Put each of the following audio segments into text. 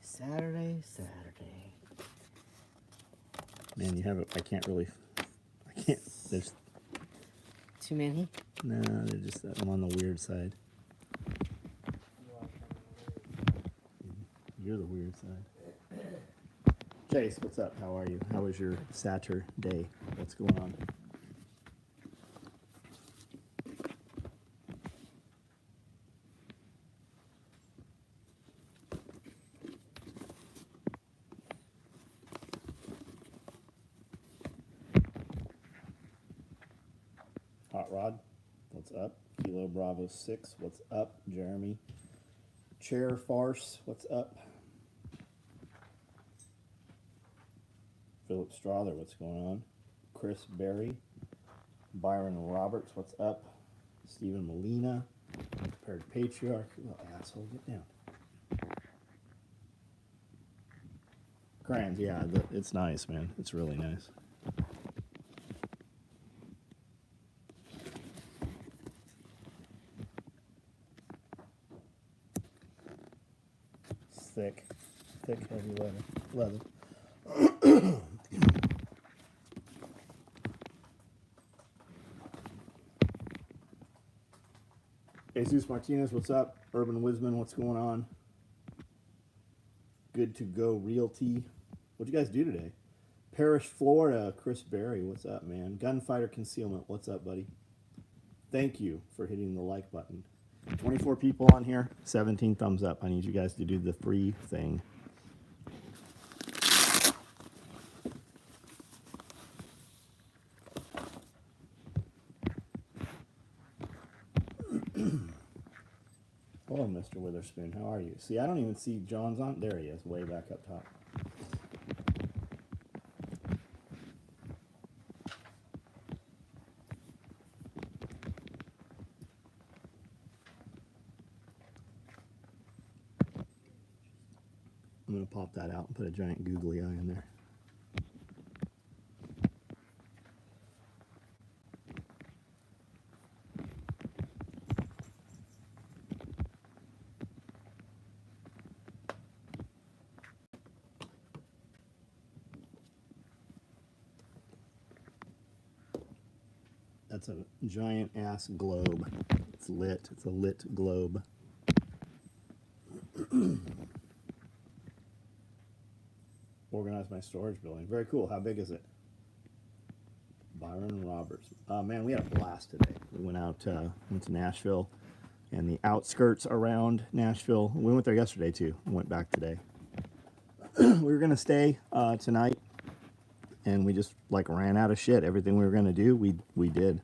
Saturday. Man, you have it. I can't. There's Too many? no. They're just. I'm on the weird side. You're the weird side. Chase, what's up? How are you? How was your Saturday? What's going on? Hot Rod, what's up? Kilo Bravo 6, what's up? Jeremy. Chair Farce, what's up? Philip Strother, what's going on? Chris Berry. Byron Roberts, what's up? Stephen Molina. Prepared Patriarch. You little asshole, get down. Crayons, yeah, it's nice, man. It's really nice. It's thick, heavy leather. Jesus Martinez, what's up? Urban Wisman, what's going on? Good to Go Realty. What'd you guys do today? Parrish, Florida, Chris Berry, what's up, man? Gunfighter Concealment, what's up, buddy? Thank you for hitting the like button. 24 people on here, 17 thumbs up. I need you guys to do the free thing. Hello, Mr. Witherspoon. How are you? See, I don't even see John's on. There he is, way back up top. I'm going to pop that out and put a giant googly eye in there. That's a giant ass globe. It's lit. It's a lit globe. Organize my storage building. Very cool. How big is it? Byron Roberts. Man, we had a blast today. We went out, went to Nashville and the outskirts around Nashville. We went there yesterday too. We went back today. We were gonna stay tonight, and we just like ran out of shit. Everything we were gonna do, we did.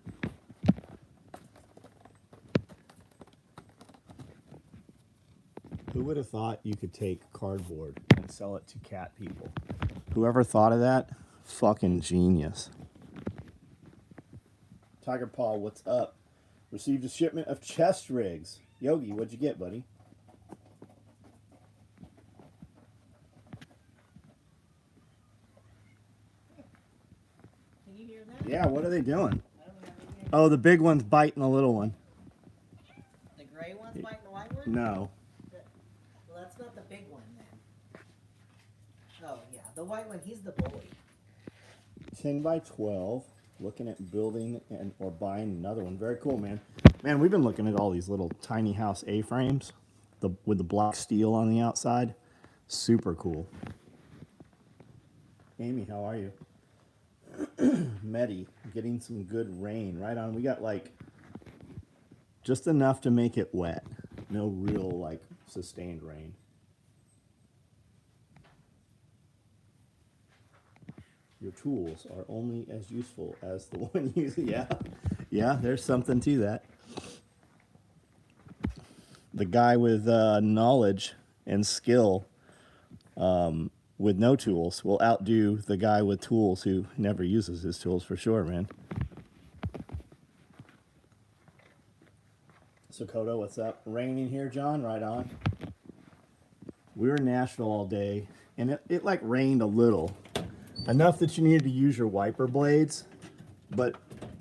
Who would have thought you could take cardboard and sell it to cat people? Whoever thought of that, fucking genius. Tiger Paw, what's up? Received a shipment of chest rigs. Yogi, what'd you get, buddy? Can you hear that? Yeah, what are they doing? I don't have any. Oh, the big one's biting the little one. The gray one's biting the white one? No. Well, that's not the big one then. Oh, yeah. The white one, he's the bully. 10 by 12. Looking at building or buying another one. Very cool, man. Man, we've been looking at all these little tiny house A-frames with the block steel on the outside. Super cool. Amy, how are you? Medi, getting some good rain. Right on. We got like just enough to make it wet. No real like sustained rain. Your tools are only as useful as the one you... Yeah, there's something to that. The guy with knowledge and skill with no tools will outdo the guy with tools who never uses his tools, for sure, man. Sokoto, what's up? Raining here, John? Right on. We were in Nashville all day, and it like rained a little. Enough that you needed to use your wiper blades, but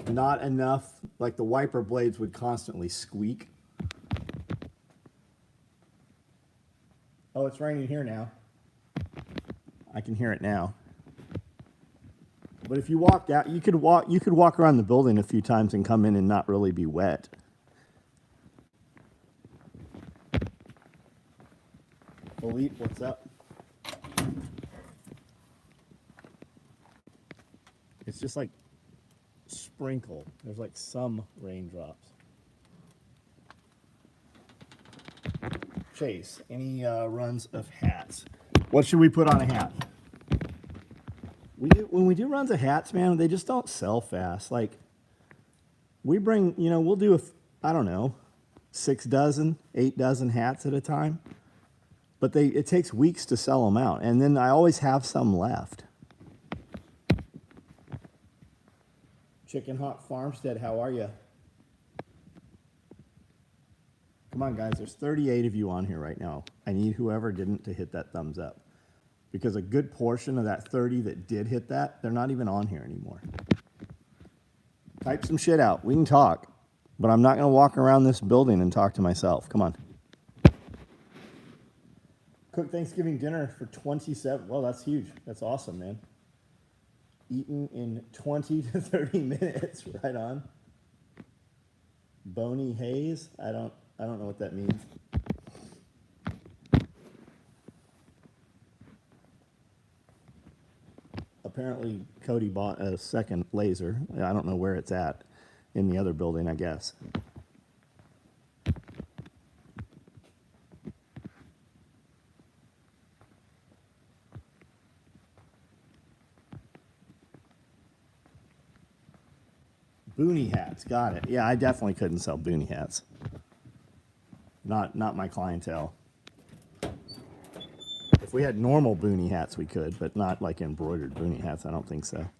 not enough, like the wiper blades would constantly squeak. Oh, it's raining here now. I can hear it now. But if you walked out, you could walk around the building a few times and come in and not really be wet. Philippe, what's up? It's just like sprinkle. There's like some raindrops. Chase, any runs of hats? What should we put on a hat? When we do runs of hats, man, they just don't sell fast. Like, we bring, we'll do I don't know, 6 dozen, 8 dozen hats at a time. But it takes weeks to sell them out. And then I always have some left. Chicken Hawk Farmstead, how are you? Come on, guys. There's 38 of you on here right now. I need whoever didn't to hit that thumbs up. Because a good portion of that 30 that did hit that, they're not even on here anymore. Type some shit out. We can talk. But I'm not going to walk around this building and talk to myself. Come on. Cook Thanksgiving dinner for 27. Well, that's huge. That's awesome, man. Eaten in 20 to 30 minutes. Right on. Boney Hayes. I don't know what that means. Apparently, Cody bought a second laser. I don't know where it's at. In the other building, I guess. Boonie hats, got it. Yeah, I definitely couldn't sell boonie hats. Not my clientele. If we had normal boonie hats, we could, but not like embroidered boonie hats. I don't think so.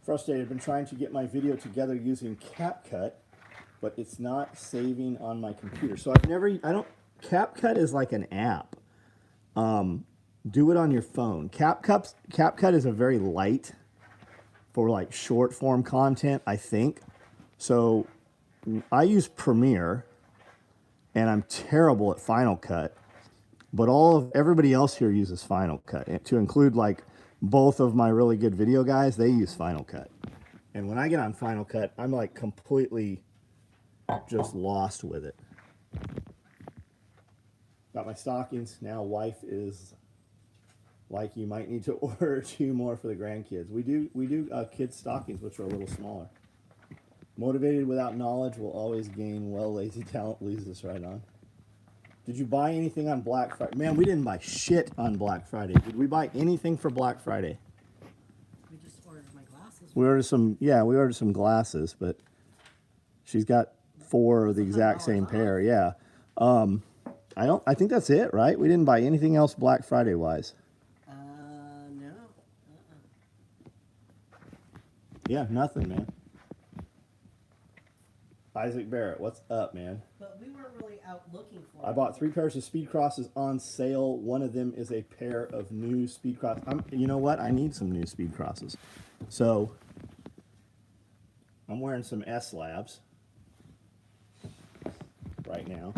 Frustrated. I've been trying to get my video together using CapCut, but it's not saving on my computer. So CapCut is like an app. Do it on your phone. CapCut is a very light for like short form content, I think. So I use Premiere, and I'm terrible at Final Cut, but everybody else here uses Final Cut, to include like both of my really good video guys. They use Final Cut, and when I get on Final Cut, I'm like completely just lost with it. Got my stockings now. Wife is like, you might need to order 2 more for the grandkids. We do kids stockings, which are a little smaller. Motivated without knowledge will always gain. Well, lazy talent leads us right on. Did you buy anything on Black Friday? Man, we didn't buy shit on Black Friday. Did we buy anything for Black Friday? We just ordered my glasses. We ordered some glasses, but she's got 4 of the exact same pair. Yeah. I think that's it, right? We didn't buy anything else Black Friday wise. No. Yeah, nothing, man. Isaac Barrett, what's up, man? But we weren't really out looking for I bought 3 pairs of Speed Crosses on sale. One of them is a pair of new Speed Crosses. You know what? I need some new Speed Crosses. So, I'm wearing some S-Labs right now.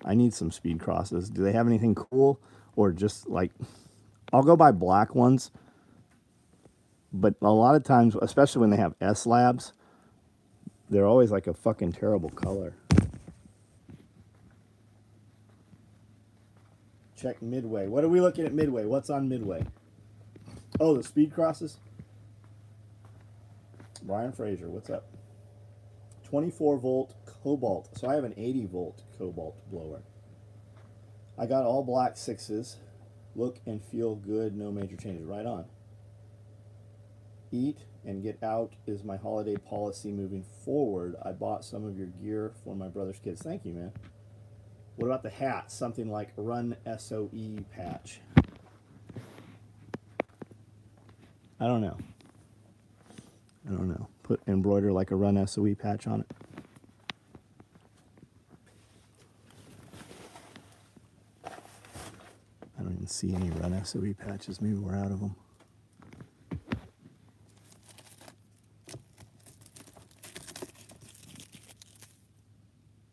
I need some Speed Crosses. Do they have anything cool? Or just like, I'll go buy black ones. But a lot of times, especially when they have S-Labs, they're always like a fucking terrible color. Check Midway. What are we looking at Midway? What's on Midway? Oh, the Speed Crosses? Brian Fraser, what's up? 24 volt Cobalt. So I have an 80 volt Cobalt blower. I got all black 6s. Look and feel good. No major changes. Right on. Eat and get out is my holiday policy moving forward. I bought some of your gear for my brother's kids. Thank you, man. What about the hats? Something like Run SOE patch. I don't know. Put embroider like a Run SOE patch on it. I don't even see any Run SOE patches. Maybe we're out of them.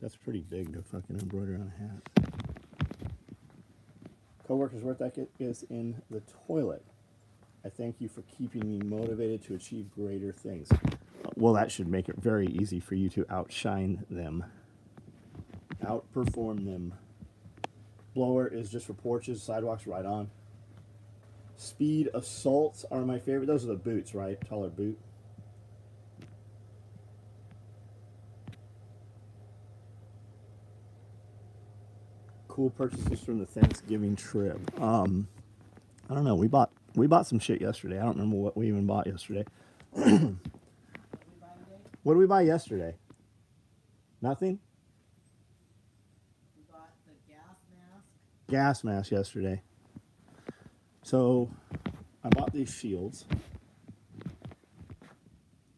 That's pretty big to fucking embroider on a hat. Coworkers' work ethic is in the toilet. I thank you for keeping me motivated to achieve greater things. Well, that should make it very easy for you to outshine them. Outperform them. Blower is just for porches, sidewalks, right on. Speed assaults are my favorite. Those are the boots, right? Taller boot. Cool purchases from the Thanksgiving trip. I don't know. We bought some shit yesterday. I don't remember what we even bought yesterday. What did we buy today? What did we buy yesterday? Nothing? We bought the gas mask. Gas mask yesterday. So I bought these shields,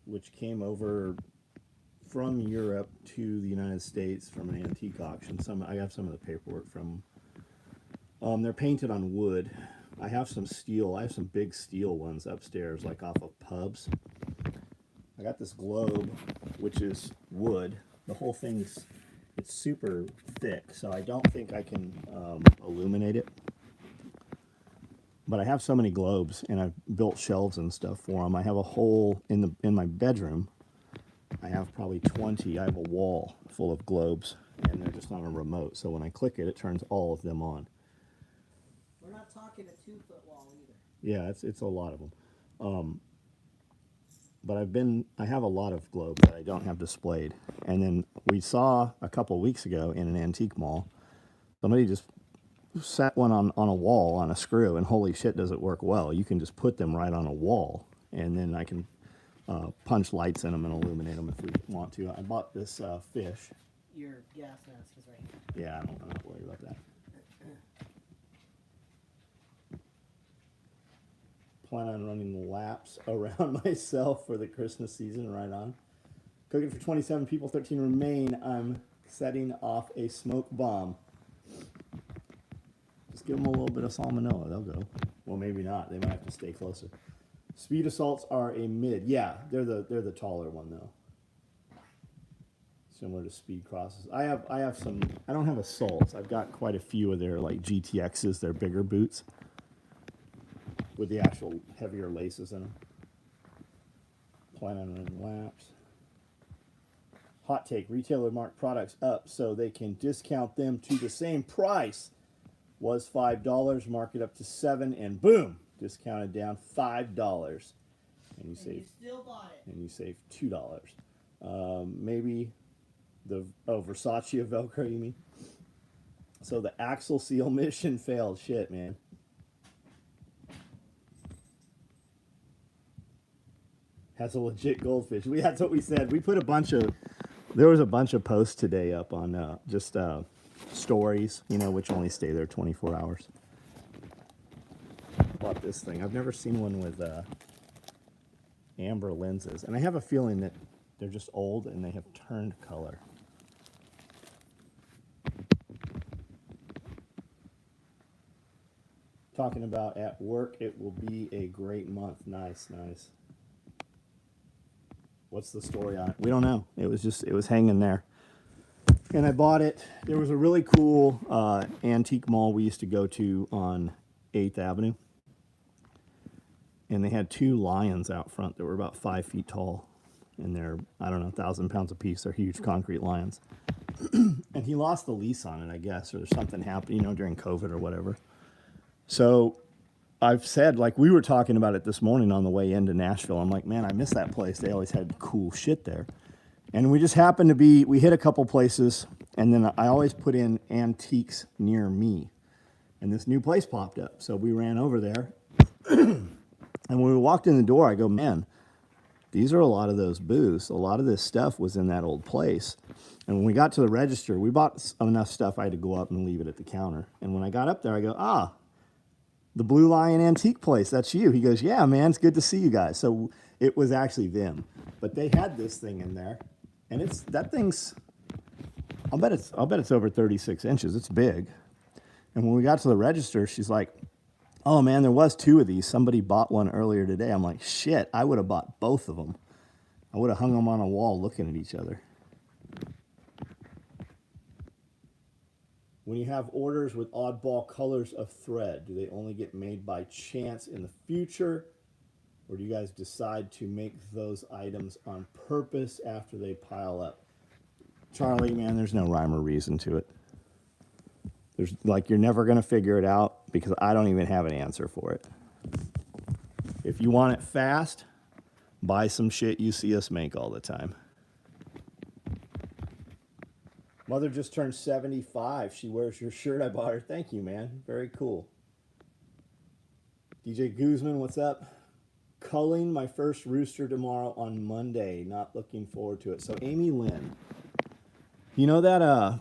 which came over from Europe to the United States from an antique auction. I have some of the paperwork from them. They're painted on wood. I have some steel. I have some big steel ones upstairs, like off of pubs. I got this globe, which is wood. The whole thing's, it's super thick, so I don't think I can illuminate it. But I have so many globes, and I've built shelves and stuff for them. I have a hole in my bedroom. I have probably 20. I have a wall full of globes, and they're just on a remote. So when I click it, it turns all of them on. We're not talking a 2-foot wall either. Yeah, it's a lot of them. But I have a lot of globes that I don't have displayed. And then we saw a couple weeks ago in an antique mall, somebody just set one on a wall on a screw, and holy shit, does it work well. You can just put them right on a wall, and then I can punch lights in them and illuminate them if we want to. I bought this fish. Your gas mask is right here. Yeah, I'm not worried about that. Plan on running laps around myself for the Christmas season, right on. Cooking for 27 people, 13 remain. I'm setting off a smoke bomb. Just give them a little bit of salmonella, they'll go. Well, maybe not. They might have to stay closer. Speed assaults are a mid. Yeah, they're the taller one though. Similar to speed crosses. I have some. I don't have assaults. I've got quite a few of their like GTXs. They're bigger boots with the actual heavier laces in them. Plan on running laps. Hot take: retailer mark products up so they can discount them to the same price. Was $5, mark it up to $7, and boom, discounted down $5, and you save. You still bought it. And you save $2. Maybe the Versace of Velcro, you mean? So the Axle Seal mission failed. Shit, man. Has a legit goldfish. That's what we said. We put there was a bunch of posts today up on just stories, which only stay there 24 hours. Bought this thing. I've never seen one with amber lenses, and I have a feeling that they're just old and they have turned color. Talking about at work, it will be a great month. Nice. What's the story on it? We don't know. It was hanging there. And I bought it. There was a really cool antique mall we used to go to on 8th Avenue. And they had 2 lions out front that were about 5 feet tall. And they're, 1,000 pounds a piece. They're huge concrete lions. And he lost the lease on it, I guess, or something happened, during COVID or whatever. So I've said, like, we were talking about it this morning on the way into Nashville. I'm like, man, I miss that place. They always had cool shit there. And we just happened to we hit a couple places, and then I always put in antiques near me. And this new place popped up. So we ran over there. And when we walked in the door, I go, man, these are a lot of those booths. A lot of this stuff was in that old place. And when we got to the register, we bought enough stuff I had to go up and leave it at the counter. And when I got up there, I go, the Blue Lion Antique place, that's you. He goes, yeah, man, it's good to see you guys. So it was actually them. But they had this thing in there. And I'll bet it's over 36 inches. It's big. And when we got to the register, she's like, oh man, there was 2 of these. Somebody bought one earlier today. I'm like, shit, I would have bought both of them. I would have hung them on a wall looking at each other. When you have orders with oddball colors of thread, do they only get made by chance in the future? Or do you guys decide to make those items on purpose after they pile up? Charlie, man, there's no rhyme or reason to it. There's like, you're never going to figure it out because I don't even have an answer for it. If you want it fast, buy some shit you see us make all the time. Mother just turned 75. She wears your shirt I bought her. Thank you, man. Very cool. DJ Guzman, what's up? Culling my first rooster tomorrow on Monday. Not looking forward to it. So Amy Lynn, you know that that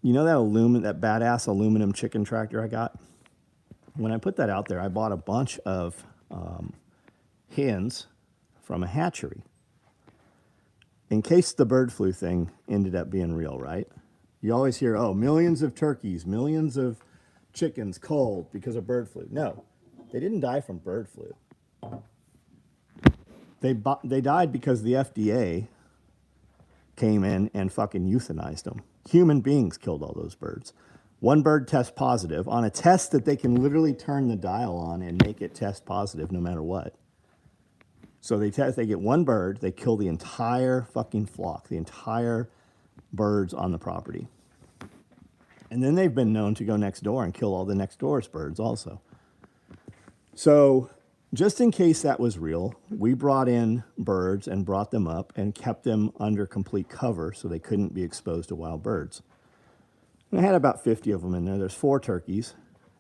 badass aluminum chicken tractor I got? When I put that out there, I bought a bunch of hens from a hatchery. In case the bird flu thing ended up being real, right? You always hear, oh, millions of turkeys, millions of chickens culled because of bird flu. No, they didn't die from bird flu. They died because the FDA came in and fucking euthanized them. Human beings killed all those birds. One bird tests positive on a test that they can literally turn the dial on and make it test positive no matter what. So they get one bird, they kill the entire fucking flock, the entire birds on the property. And then they've been known to go next door and kill all the next door's birds also. So just in case that was real, we brought in birds and brought them up and kept them under complete cover so they couldn't be exposed to wild birds. And I had about 50 of them in there. There's 4 turkeys,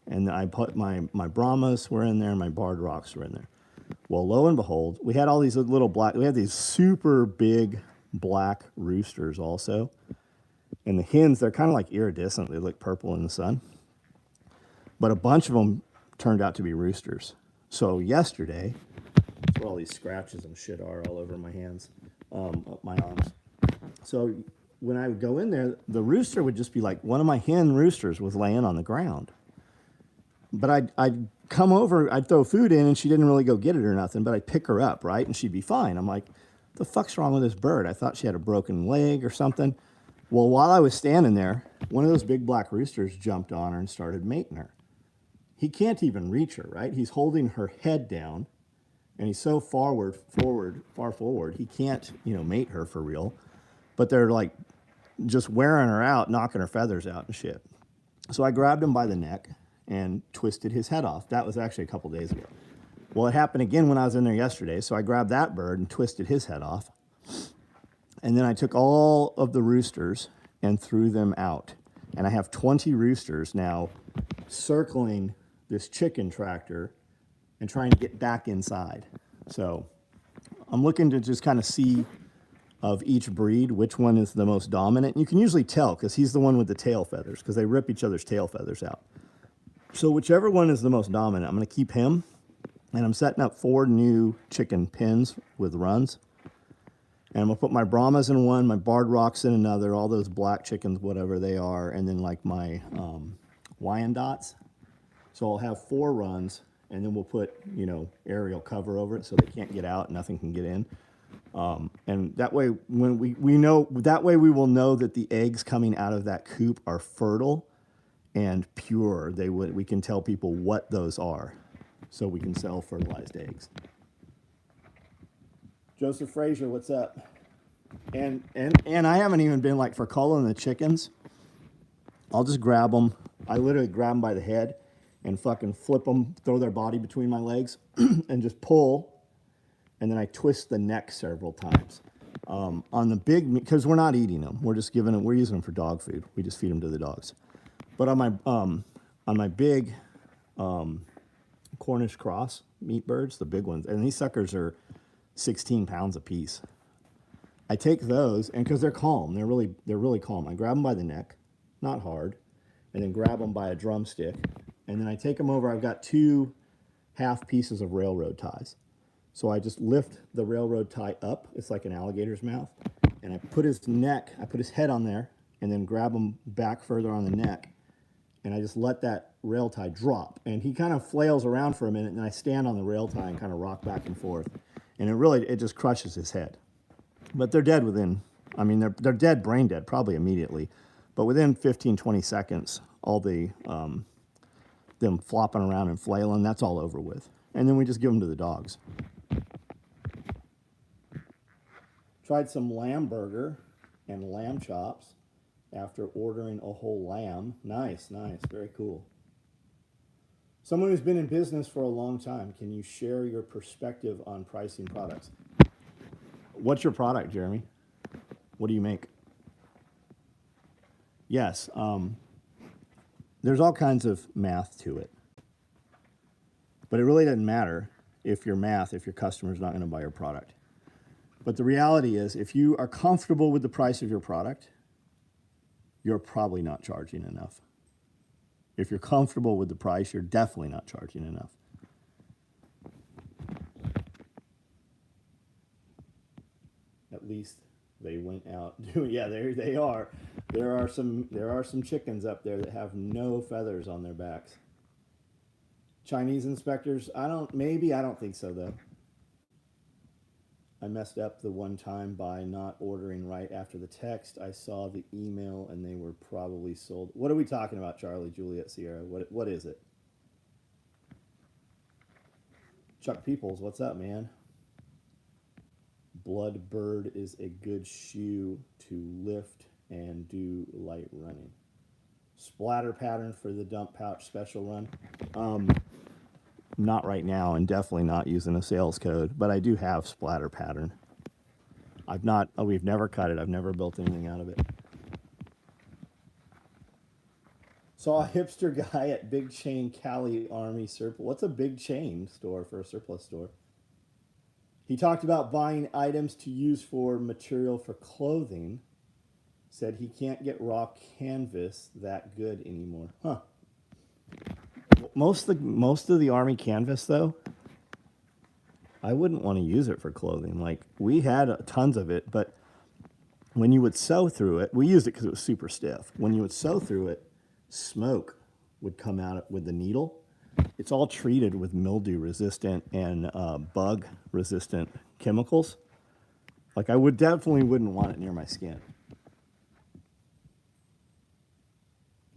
and I put my Brahmas were in there, my Barred Rocks were in there. Well, lo and behold, we had all these little we had these super big black roosters also. And the hens, they're kind of like iridescent. They look purple in the sun. But a bunch of them turned out to be roosters. So yesterday, that's where all these scratches and shit are all over my hands, up my arms. So when I would go in there, the rooster would just be like, one of my hen roosters was laying on the ground. But I'd come over, I'd throw food in, and she didn't really go get it or nothing, but I'd pick her up, right? And she'd be fine. I'm like, the fuck's wrong with this bird? I thought she had a broken leg or something. Well, while I was standing there, one of those big black roosters jumped on her and started mating her. He can't even reach her, right? He's holding her head down, and he's so far forward, he can't, mate her for real. But they're like just wearing her out, knocking her feathers out and shit. So I grabbed him by the neck and twisted his head off. That was actually a couple days ago. Well, it happened again when I was in there yesterday. So I grabbed that bird and twisted his head off. And then I took all of the roosters and threw them out. And I have 20 roosters now circling this chicken tractor and trying to get back inside. So I'm looking to just kind of see of each breed which one is the most dominant. And you can usually tell because he's the one with the tail feathers because they rip each other's tail feathers out. So whichever one is the most dominant, I'm going to keep him. And I'm setting up 4 new chicken pens with runs. And I'm going to put my Brahmas in one, my Barred Rocks in another, all those black chickens, whatever they are, and then like my Wyandottes. So I'll have 4 runs, and then we'll put, aerial cover over it so they can't get out, nothing can get in. And that way, when we know, that way we will know that the eggs coming out of that coop are fertile and pure. We can tell people what those are, so we can sell fertilized eggs. Joseph Frazier, what's up? And I haven't even been like for culling the chickens. I'll just grab them. I literally grab them by the head and fucking flip them, throw their body between my legs, and just pull. And then I twist the neck several times. On the big, because we're not eating them. We're just we're using them for dog food. We just feed them to the dogs. But on my big Cornish cross meat birds, the big ones, and these suckers are 16 pounds a piece. I take those, and because they're calm, they're really calm. I grab them by the neck, not hard, and then grab them by a drumstick, and then I take them over. I've got 2 half pieces of railroad ties. So I just lift the railroad tie up. It's like an alligator's mouth. And I put his head on there, and then grab him back further on the neck. And I just let that rail tie drop. And he kind of flails around for a minute, and I stand on the rail tie and kind of rock back and forth. And it just crushes his head. But they're dead they're dead, brain dead, probably immediately. But within 15, 20 seconds, all the them flopping around and flailing, that's all over with. And then we just give them to the dogs. Tried some lamb burger and lamb chops after ordering a whole lamb. Nice, nice, very cool. Someone who's been in business for a long time, can you share your perspective on pricing products? What's your product, Jeremy? What do you make? Yes, there's all kinds of math to it. But it really doesn't matter if your customer's not going to buy your product. But the reality is, if you are comfortable with the price of your product, you're probably not charging enough. If you're comfortable with the price, you're definitely not charging enough. At least they went out doing, yeah, there they are. There are some chickens up there that have no feathers on their backs. Chinese inspectors, I don't think so though. I messed up the one time by not ordering right after the text. I saw the email and they were probably sold. What are we talking about, Charlie, Juliet, Sierra? What is it? Chuck Peoples, what's up, man? Bloodbird is a good shoe to lift and do light running. Splatter pattern for the dump pouch special run. Not right now, and definitely not using a sales code, but I do have splatter pattern. We've never cut it. I've never built anything out of it. Saw a hipster guy at Big Chain Cali Army Surplus. What's a big chain store for a surplus store? He talked about buying items to use for material for clothing. Said he can't get raw canvas that good anymore. Huh. Most of the Army canvas, though, I wouldn't want to use it for clothing. Like, we had tons of it, but when you would sew through it, we used it because it was super stiff. When you would sew through it, smoke would come out with the needle. It's all treated with mildew resistant and bug resistant chemicals. Like, I definitely wouldn't want it near my skin.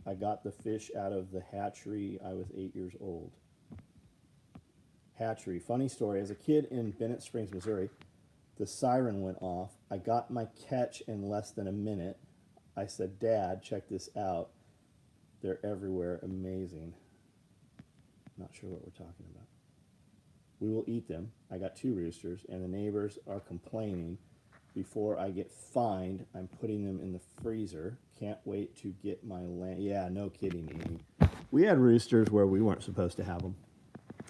I got the fish out of the hatchery. I was 8 years old. Hatchery. Funny story. As a kid in Bennett Springs, Missouri, the siren went off. I got my catch in less than a minute. I said, Dad, check this out. They're everywhere. Amazing. Not sure what we're talking about. We will eat them. I got 2 roosters, and the neighbors are complaining. Before I get fined, I'm putting them in the freezer. Can't wait to get my land. Yeah, no kidding, Amy. We had roosters where we weren't supposed to have them.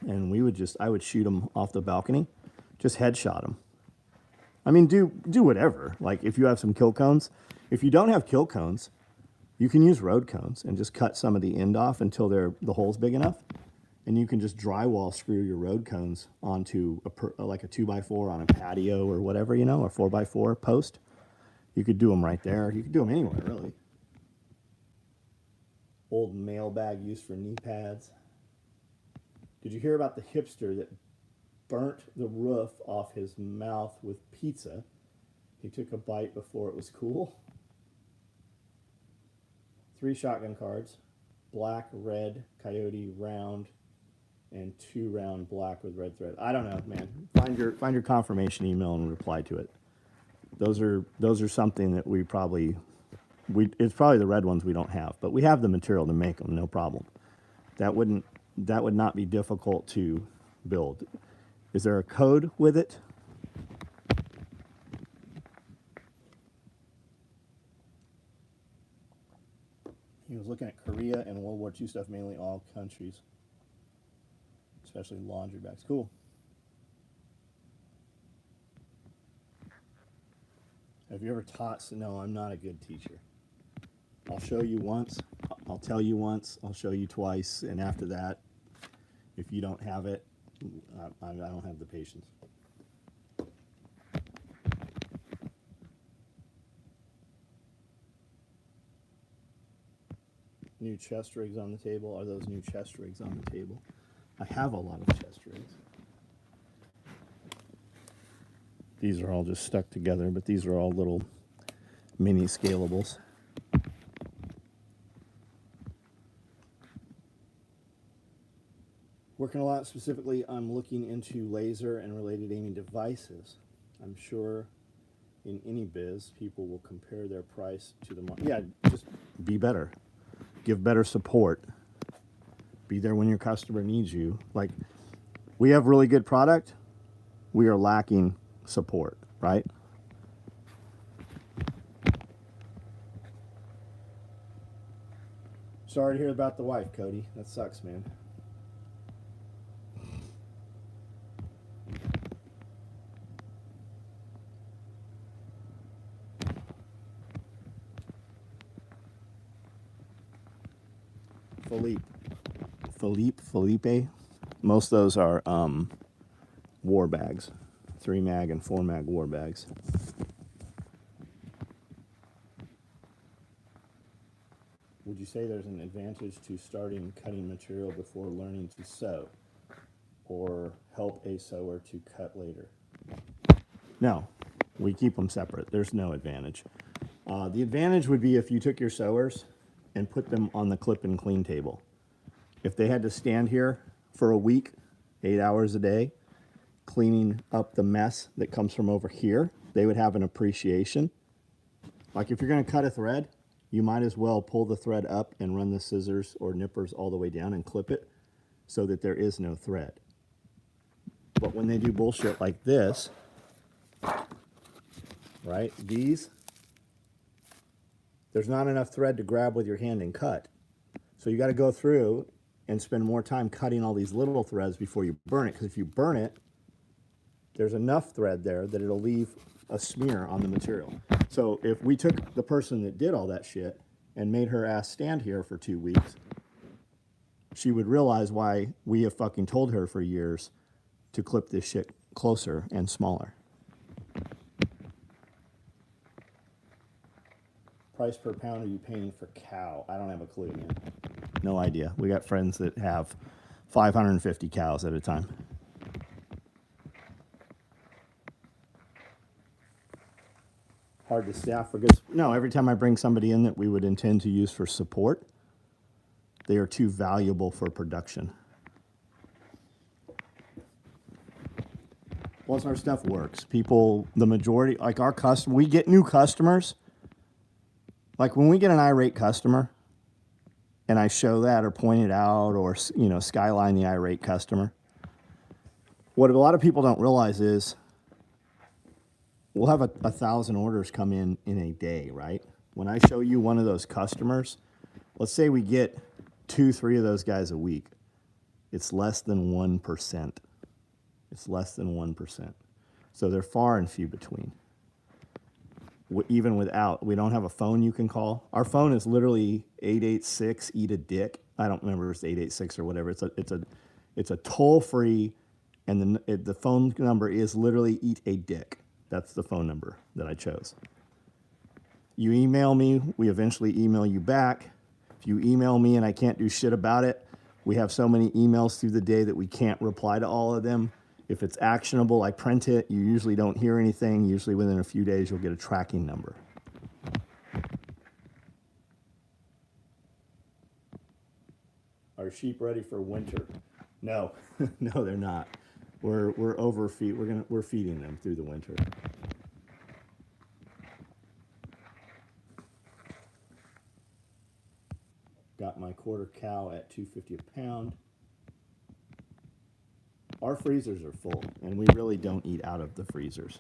And I would shoot them off the balcony, just headshot them. I mean, do whatever. Like, if you have some kill cones. If you don't have kill cones, you can use road cones and just cut some of the end off until the hole's big enough. And you can just drywall screw your road cones onto like a 2x4 on a patio or whatever, a 4x4 post. You could do them right there. You could do them anywhere, really. Old mailbag used for knee pads. Did you hear about the hipster that burnt the roof off his mouth with pizza? He took a bite before it was cool. 3 shotgun cards. Black, red, coyote, round, and 2 round black with red thread. I don't know, man. Find your confirmation email and reply to it. Those are something that it's probably the red ones we don't have, but we have the material to make them, no problem. That would not be difficult to build. Is there a code with it? He was looking at Korea and World War II stuff, mainly all countries, especially laundry bags. Cool. Have you ever taught? No, I'm not a good teacher. I'll show you once, I'll tell you once, I'll show you twice, and after that, if you don't have it, I don't have the patience. New chest rigs on the table. Are those new chest rigs on the table? I have a lot of chest rigs. These are all just stuck together, but these are all little mini scalables. Working a lot specifically, I'm looking into laser and related aiming devices. I'm sure in any biz, people will compare their price to the market. Yeah, just be better. Give better support. Be there when your customer needs you. Like, we have really good product. We are lacking support, right? Sorry to hear about the wife, Cody. That sucks, man. Felipe. Most of those are war bags, 3 mag and 4 mag war bags. Would you say there's an advantage to starting cutting material before learning to sew, or help a sewer to cut later? No, we keep them separate. There's no advantage. The advantage would be if you took your sewers and put them on the clip and clean table. If they had to stand here for a week, 8 hours a day, cleaning up the mess that comes from over here, they would have an appreciation. Like if you're gonna cut a thread, you might as well pull the thread up and run the scissors or nippers all the way down and clip it so that there is no thread. But when they do bullshit like this, right, there's not enough thread to grab with your hand and cut. So you gotta go through and spend more time cutting all these little threads before you burn it, because if you burn it, there's enough thread there that it'll leave a smear on the material. So if we took the person that did all that shit and made her ass stand here for 2 weeks, she would realize why we have fucking told her for years to clip this shit closer and smaller. Price per pound are you paying for cow? I don't have a clue, man. No idea. We got friends that have 550 cows at a time. Hard to staff for good. No, every time I bring somebody in that we would intend to use for support, they are too valuable for production. Once our stuff works, people, the majority, like our customer, we get new customers. Like when we get an irate customer and I show that or point it out or, you know, skyline the irate customer, what a lot of people don't realize is we'll have 1,000 orders come in a day, right? When I show you one of those customers, let's say we get 2-3 of those guys a week. It's less than 1%. It's less than 1%. So they're far and few between. Even without, we don't have a phone you can call. Our phone is literally 886 eat a dick. I don't remember if it's 886 or whatever. It's a toll free, and the phone number is literally eat a dick. That's the phone number that I chose. You email me, we eventually email you back. If you email me and I can't do shit about it, we have so many emails through the day that we can't reply to all of them. If it's actionable, I print it. You usually don't hear anything. Usually within a few days, you'll get a tracking number. Are sheep ready for winter? No, no, they're not. We're overfeed. We're feeding them through the winter. Got my quarter cow at $2.50 a pound. Our freezers are full, and we really don't eat out of the freezers.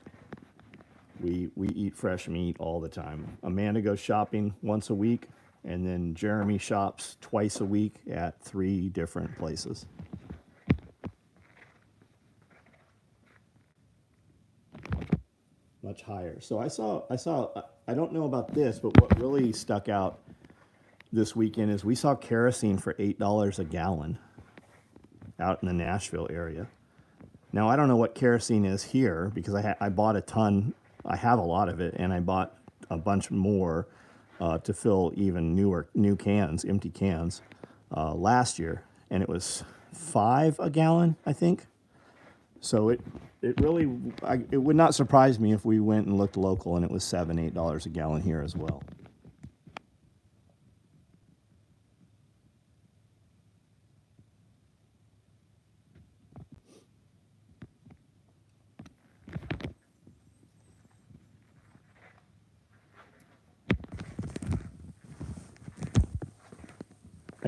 We eat fresh meat all the time. Amanda goes shopping once a week, and then Jeremy shops twice a week at 3 different places. Much higher. So I saw, I don't know about this, but what really stuck out this weekend is we saw kerosene for $8 a gallon out in the Nashville area. Now, I don't know what kerosene is here because I bought a ton. I have a lot of it, and I bought a bunch more to fill even new cans, empty cans, last year, and it was $5 a gallon, I think. So it really, it would not surprise me if we went and looked local and it was $7, $8 a gallon here as well.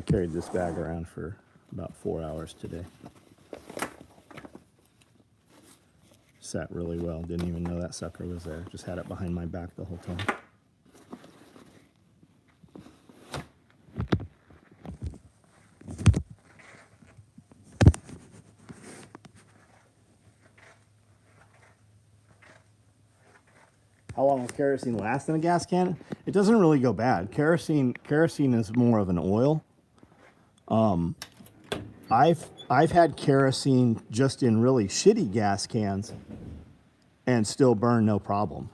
I carried this bag around for about 4 hours today. Sat really well. Didn't even know that sucker was there. Just had it behind my back the whole time. How long will kerosene last in a gas can? It doesn't really go bad. Kerosene is more of an oil. I've had kerosene just in really shitty gas cans and still burn no problem.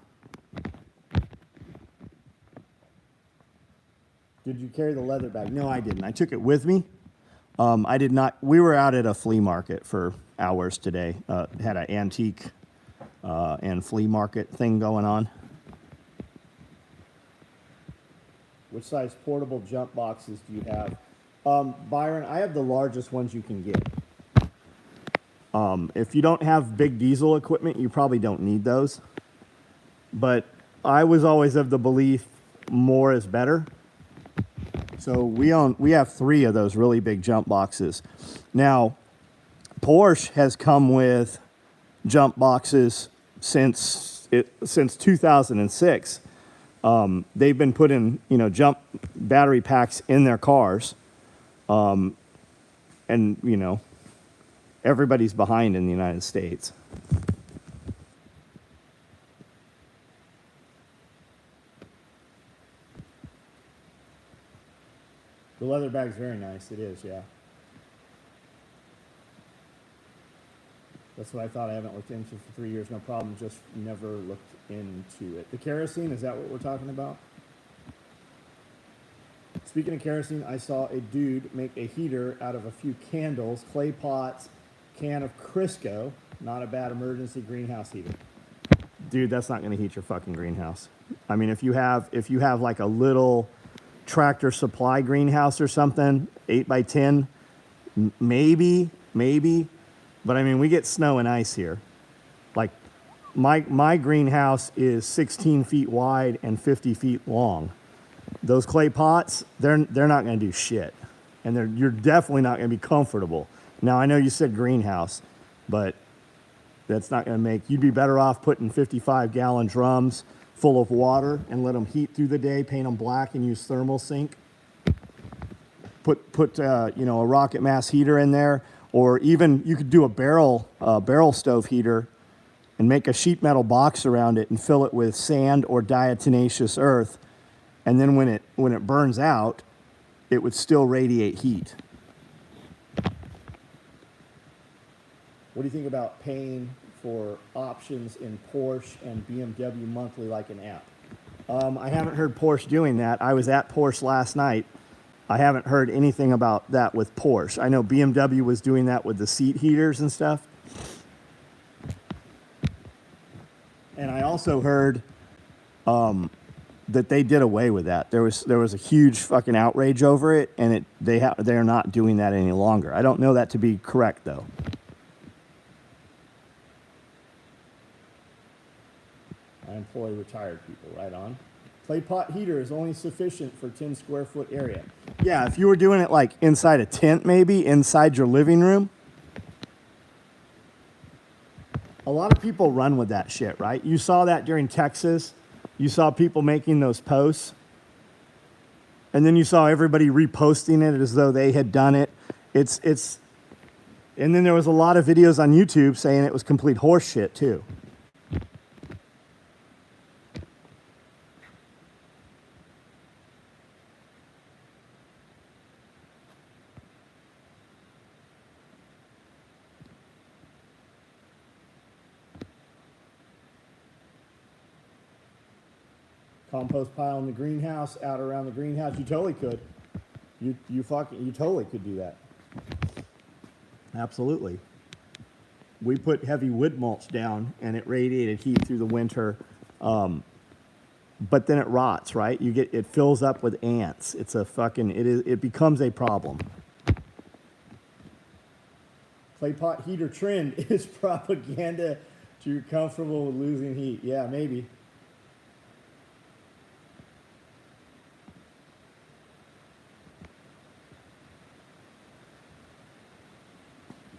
Did you carry the leather bag? No, I didn't. I took it with me. I did not. We were out at a flea market for hours today. Had an antique and flea market thing going on. Which size portable jump boxes do you have? Byron, I have the largest ones you can get. If you don't have big diesel equipment, you probably don't need those. But I was always of the belief more is better. So we have 3 of those really big jump boxes. Now, Porsche has come with jump boxes since 2006. They've been putting, jump battery packs in their cars. And, everybody's behind in the United States. The leather bag's very nice. It is, yeah. That's what I thought. I haven't looked into for 3 years. No problem. Just never looked into it. The kerosene, is that what we're talking about? Speaking of kerosene, I saw a dude make a heater out of a few candles, clay pots, can of Crisco. Not a bad emergency greenhouse heater. Dude, that's not going to heat your fucking greenhouse. I mean, if you have like a little Tractor Supply greenhouse or something, 8x10, maybe. But I mean, we get snow and ice here. Like my greenhouse is 16 feet wide and 50 feet long. Those clay pots, they're not going to do shit. And you're definitely not going to be comfortable. Now, I know you said greenhouse, but that's not going to make... You'd be better off putting 55-gallon drums full of water and let them heat through the day, paint them black, and use thermal sink. Put a rocket mass heater in there, or even you could do a barrel stove heater and make a sheet metal box around it and fill it with sand or diatomaceous earth. And then when it burns out, it would still radiate heat. What do you think about paying for options in Porsche and BMW monthly like an app? I haven't heard Porsche doing that. I was at Porsche last night. I haven't heard anything about that with Porsche. I know BMW was doing that with the seat heaters and stuff. And I also heard that they did away with that. There was a huge fucking outrage over it, and they are not doing that any longer. I don't know that to be correct though. I employ retired people, right on. Clay pot heater is only sufficient for 10 square foot area. Yeah, if you were doing it like inside a tent, maybe inside your living room. A lot of people run with that shit, right? You saw that during Texas. You saw people making those posts. And then you saw everybody reposting it as though they had done it. And then there was a lot of videos on YouTube saying it was complete horse shit too. Compost pile in the greenhouse, out around the greenhouse. You totally could. You totally could do that. Absolutely. We put heavy wood mulch down, and it radiated heat through the winter. But then it rots, right? It fills up with ants. It becomes a problem. Clay pot heater trend is propaganda to you're comfortable with losing heat. Yeah, maybe.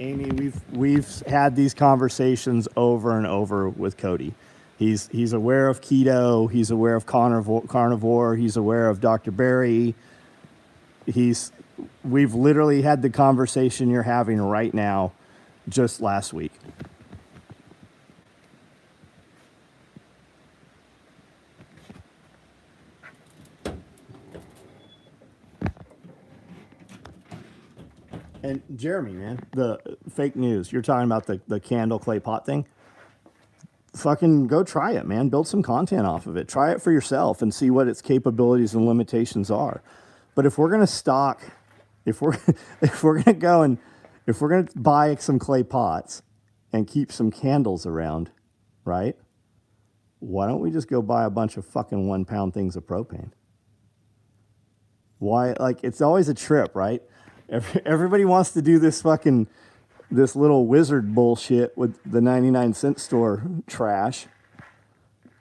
Amy, we've had these conversations over and over with Cody. He's aware of keto. He's aware of carnivore. He's aware of Dr. Berry. We've literally had the conversation you're having right now, just last week. And Jeremy, man, the fake news. You're talking about the candle clay pot thing. Fucking go try it, man. Build some content off of it. Try it for yourself and see what its capabilities and limitations are. But if we're gonna stock, if we're if we're gonna go and if we're gonna buy some clay pots and keep some candles around, right? Why don't we just go buy a bunch of fucking 1 pound things of propane? Why? Like, it's always a trip, right? Everybody wants to do this little wizard bullshit with the 99-cent store trash.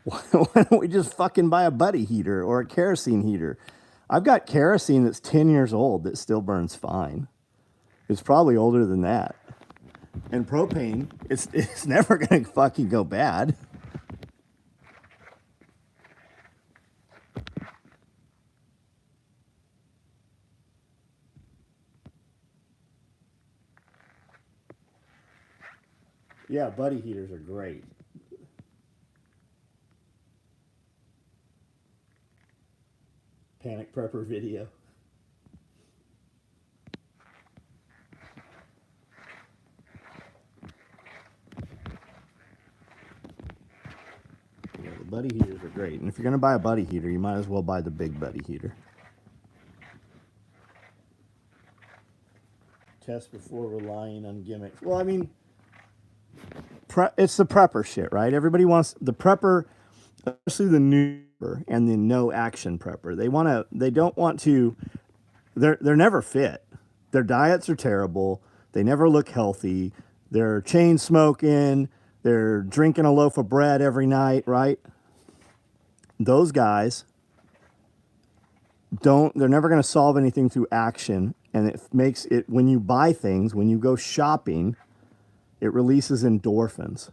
Why don't we just fucking buy a buddy heater or a kerosene heater? I've got kerosene that's 10 years old that still burns fine. It's probably older than that. And propane, it's never gonna fucking go bad. Yeah, buddy heaters are great. Panic prepper video. Yeah, the buddy heaters are great. And if you're going to buy a buddy heater, you might as well buy the big buddy heater. Test before relying on gimmicks. Well, I mean, it's the prepper shit, right? Everybody wants the prepper, especially the new and the no action prepper. They don't want to, they're never fit. Their diets are terrible. They never look healthy. They're chain smoking. They're drinking a loaf of bread every night, right? Those guys they're never going to solve anything through action. And it makes it, when you buy things, when you go shopping, it releases endorphins.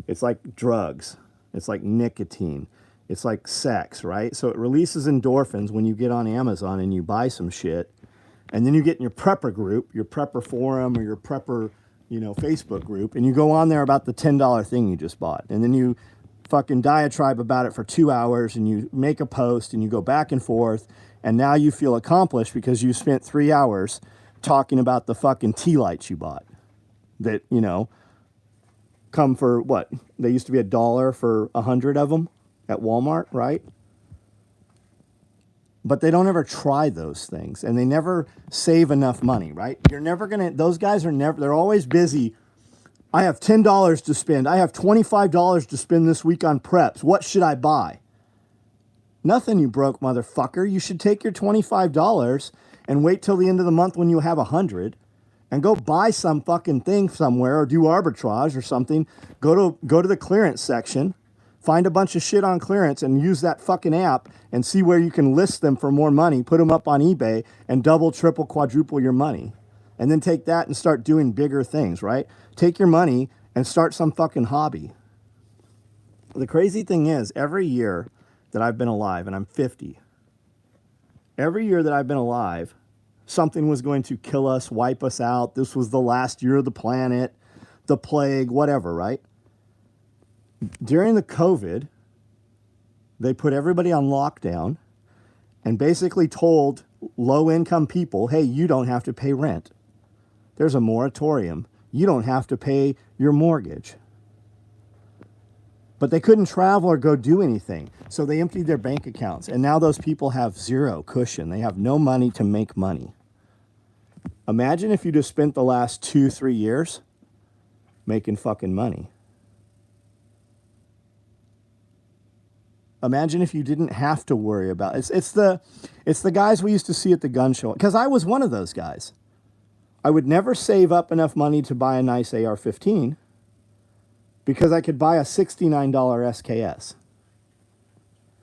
It's like drugs. It's like nicotine. It's like sex, right? So it releases endorphins when you get on Amazon and you buy some shit. And then you get in your prepper group, your prepper forum or your prepper, Facebook group, and you go on there about the $10 thing you just bought. And then you fucking diatribe about it for 2 hours and you make a post and you go back and forth. And now you feel accomplished because you spent 3 hours talking about the fucking tea lights you bought that, come for what? They used to be $1 for 100 of them at Walmart, right? But they don't ever try those things and they never save enough money, right? You're never going to, those guys are never, they're always busy. I have $10 to spend. I have $25 to spend this week on preps. What should I buy? Nothing, you broke motherfucker. You should take your $25 and wait till the end of the month when you have 100 and go buy some fucking thing somewhere or do arbitrage or something. Go to the clearance section, find a bunch of shit on clearance and use that fucking app and see where you can list them for more money, put them up on eBay and double, triple, quadruple your money. And then take that and start doing bigger things, right? Take your money and start some fucking hobby. The crazy thing is, every year that I've been alive, and I'm 50, every year that I've been alive, something was going to kill us, wipe us out. This was the last year of the planet, the plague, whatever, right? During the COVID, they put everybody on lockdown and basically told low-income people, hey, you don't have to pay rent. There's a moratorium. You don't have to pay your mortgage. But they couldn't travel or go do anything. So they emptied their bank accounts. And now those people have zero cushion. They have no money to make money. Imagine if you just spent the last 2-3 years making fucking money. Imagine if you didn't have to worry about it. It's the guys we used to see at the gun show. Because I was one of those guys. I would never save up enough money to buy a nice AR-15 because I could buy a $69 SKS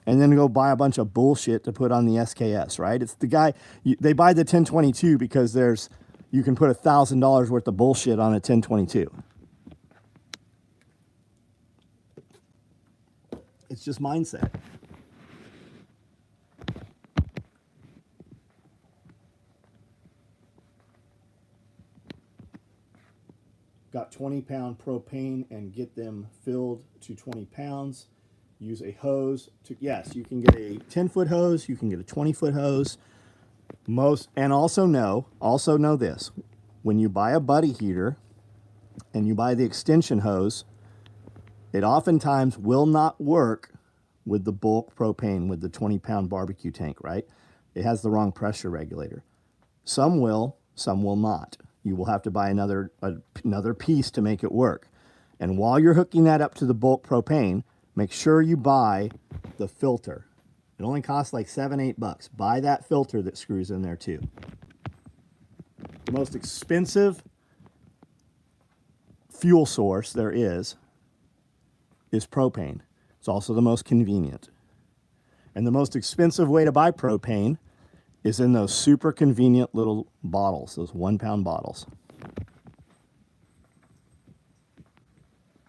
and then go buy a bunch of bullshit to put on the SKS, right? It's the guy, they buy the 1022 because there's, you can put $1,000 worth of bullshit on a 1022. It's just mindset. Got 20-pound propane and get them filled to 20 pounds. Use a hose to, yes, you can get a 10-foot hose, you can get a 20-foot hose. And also know this, when you buy a buddy heater and you buy the extension hose, it oftentimes will not work with the bulk propane, with the 20-pound barbecue tank, right? It has the wrong pressure regulator. Some will, some will not. You will have to buy another piece to make it work. And while you're hooking that up to the bulk propane, make sure you buy the filter. It only costs like $7-8. Buy that filter that screws in there too. The most expensive fuel source there is propane. It's also the most convenient. And the most expensive way to buy propane is in those super convenient little bottles, those 1-pound bottles.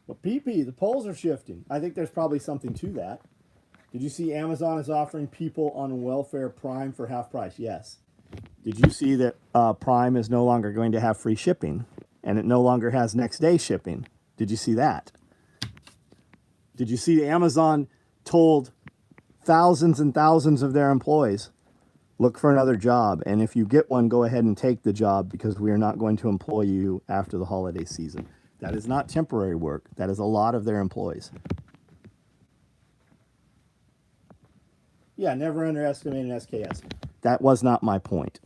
Well, PP, the poles are shifting. I think there's probably something to that. Did you see Amazon is offering people on welfare Prime for half price? Yes. Did you see that Prime is no longer going to have free shipping and it no longer has next day shipping? Did you see that? Did you see Amazon told thousands and thousands of their employees, look for another job, and if you get one, go ahead and take the job because we are not going to employ you after the holiday season. That is not temporary work. That is a lot of their employees. Yeah, never underestimate an SKS. That was not my point.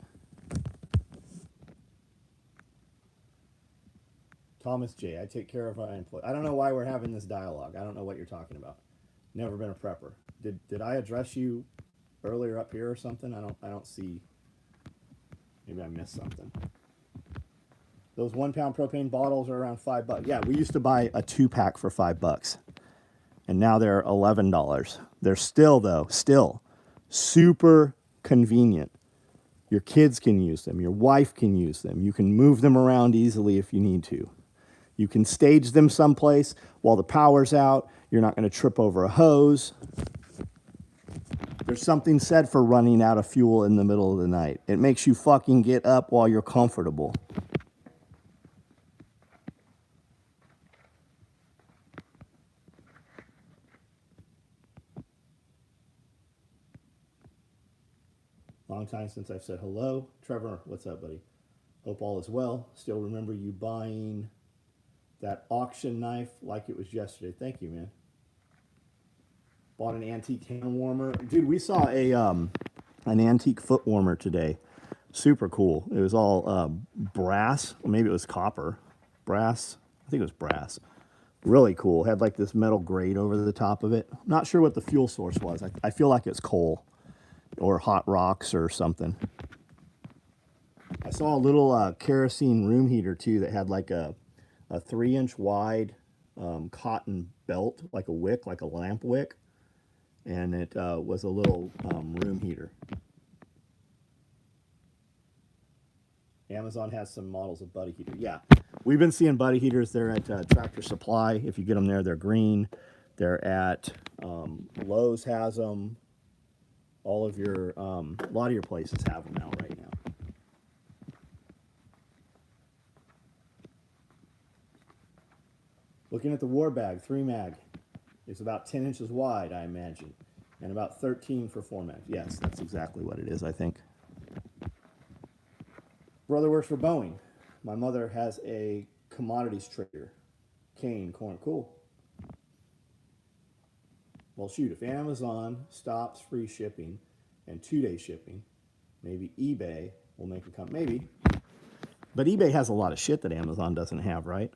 Thomas J., I take care of my employees. I don't know why we're having this dialogue. I don't know what you're talking about. Never been a prepper. Did I address you earlier up here or something? I don't see. Maybe I missed something. Those 1-pound propane bottles are around $5. Yeah, we used to buy a 2-pack for $5, and now they're $11. They're still super convenient. Your kids can use them. Your wife can use them. You can move them around easily if you need to. You can stage them someplace while the power's out. You're not going to trip over a hose. There's something said for running out of fuel in the middle of the night. It makes you fucking get up while you're comfortable. Long time since I've said hello. Trevor, what's up, buddy? Hope all is well. Still remember you buying that auction knife like it was yesterday. Thank you, man. Bought an antique hand warmer. Dude, we saw an antique foot warmer today. Super cool. It was all brass. Or maybe it was copper. Brass. I think it was brass. Really cool. Had like this metal grate over the top of it. Not sure what the fuel source was. I feel like it's coal or hot rocks or something. I saw a little kerosene room heater too that had like a 3-inch wide cotton belt, like a wick, like a lamp wick. And it was a little room heater. Amazon has some models of buddy heater. Yeah, we've been seeing buddy heaters. They're at Tractor Supply. If you get them there, they're green. They're at Lowe's has them. All of your, a lot of your places have them now right now. Looking at the war bag, 3-mag. It's about 10 inches wide, I imagine, and about 13 for 4-mag. Yes, that's exactly what it is, I think. Brother works for Boeing. My mother has a commodities trader. Cane, corn, cool. Well, shoot, if Amazon stops free shipping and 2-day shipping, maybe eBay will make a come. Maybe. But eBay has a lot of shit that Amazon doesn't have, right?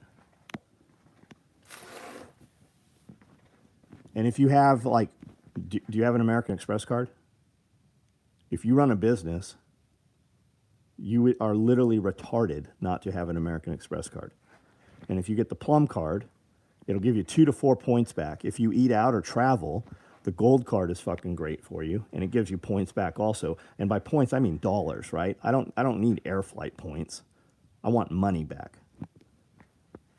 And if you have, like, do you have an American Express card? If you run a business, you are literally retarded not to have an American Express card. And if you get the Plum card, it'll give you 2 to 4 points back. If you eat out or travel, the Gold card is fucking great for you, and it gives you points back also. And by points, I mean dollars, right? I don't need air flight points. I want money back.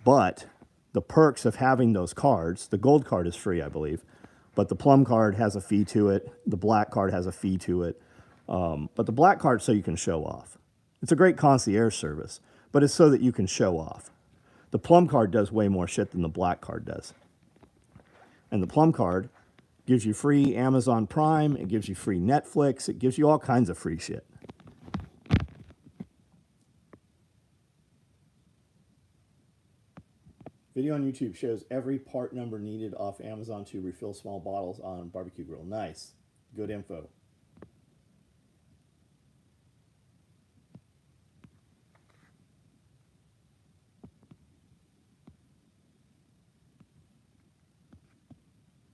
But the perks of having those cards, the gold card is free, I believe, but the plum card has a fee to it. The black card has a fee to it. But the black card so you can show off. It's a great concierge service, but it's so that you can show off. The plum card does way more shit than the black card does. And the plum card gives you free Amazon Prime, it gives you free Netflix, it gives you all kinds of free shit. Video on YouTube shows every part number needed off Amazon to refill small bottles on barbecue grill. Nice. Good info.